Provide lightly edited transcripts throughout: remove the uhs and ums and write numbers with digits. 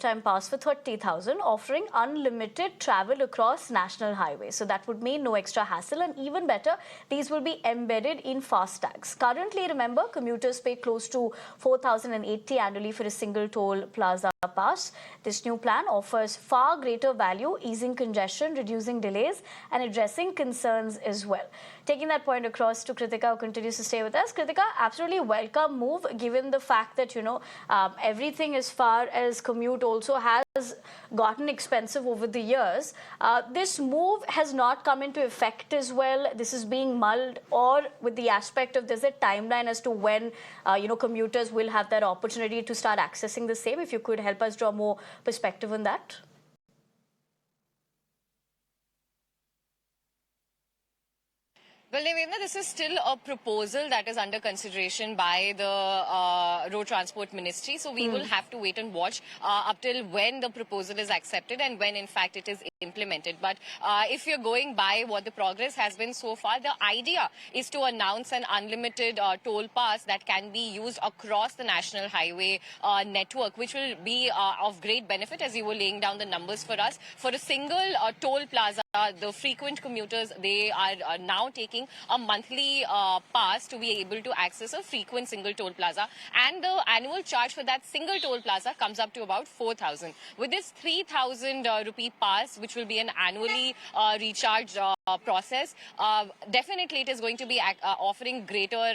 lifetime pass for 30,000, offering unlimited travel across national highways. So that would mean no extra hassle, and even better, these will be embedded in FASTags. Currently, remember, commuters pay close to 4,080 annually for a single toll plaza pass. This new plan offers far greater value, easing congestion, reducing delays, and addressing concerns as well. Taking that point across to Kritika, who continues to stay with us. Kritika, absolutely welcome move, given the fact that, everything as far as commute also has gotten expensive over the years. This move has not come into effect as well. This is being mulled, or with the aspect of there's a timeline as to when, commuters will have that opportunity to start accessing the same. If you could help us draw more perspective on that. Well, Nivedna, this is still a proposal that is under consideration by the Road Transport Ministry. So we will have to wait and watch up till when the proposal is accepted and when, in fact, it is implemented. But if you're going by what the progress has been so far, the idea is to announce an unlimited toll pass that can be used across the national highway network, which will be of great benefit, as you were laying down the numbers for us. For a single toll plaza, the frequent commuters, they are now taking a monthly pass to be able to access a frequent single toll plaza, and the annual charge for that single toll plaza comes up to about 4,000. With this 3,000 rupee pass, which will be an annually recharged process, definitely it is going to be offering greater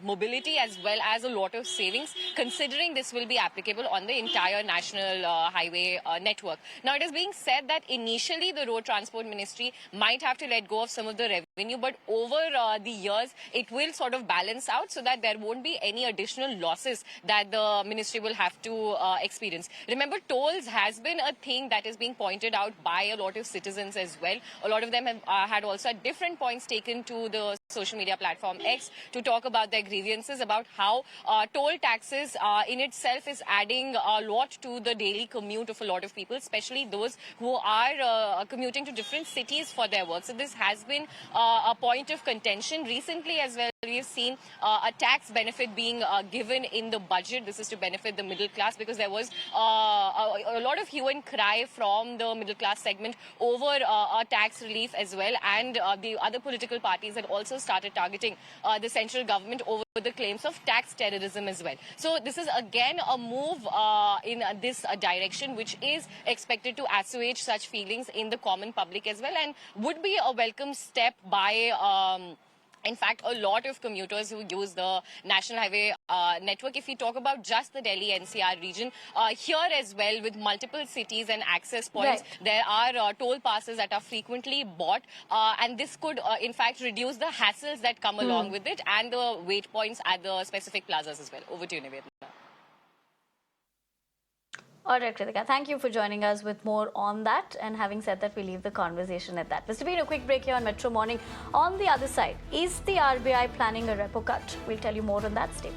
mobility as well as a lot of savings, considering this will be applicable on the entire national highway network. Now, it is being said that initially the Road Transport Ministry might have to let go of some of the revenue, but over the years it will sort of balance out so that there won't be any additional losses that the ministry will have to experience. Remember, tolls has been a thing that is being pointed out by a lot of citizens as well. A lot of them have had also at different points taken to the social media platform X to talk about their grievances about how toll taxes in itself is adding a lot to the daily commute of a lot of people, especially those who are commuting to different cities for their work. So this has been a point of contention. Recently as well, we have seen a tax benefit being given in the budget. This is to benefit the middle class, because there was a lot of hue and cry from the middle class segment over a tax relief as well, and the other political parties had also started targeting the central government over the claims of tax terrorism as well. So this is again a move in this direction, which is expected to assuage such feelings in the common public as well, and would be a welcome step by in fact, a lot of commuters who use the National Highway network. If we talk about just the Delhi NCR region, here as well, with multiple cities and access points, there are toll passes that are frequently bought, and this could, in fact, reduce the hassles that come along with it and the wait points at the specific plazas as well. Over to you, Nivedna. All right, Kritika, thank you for joining us with more on that. And having said that, we leave the conversation at that. Mr. Bean, a quick break here on Metro Morning. On the other side, is the RBI planning a repo cut? We'll tell you more on that. Stay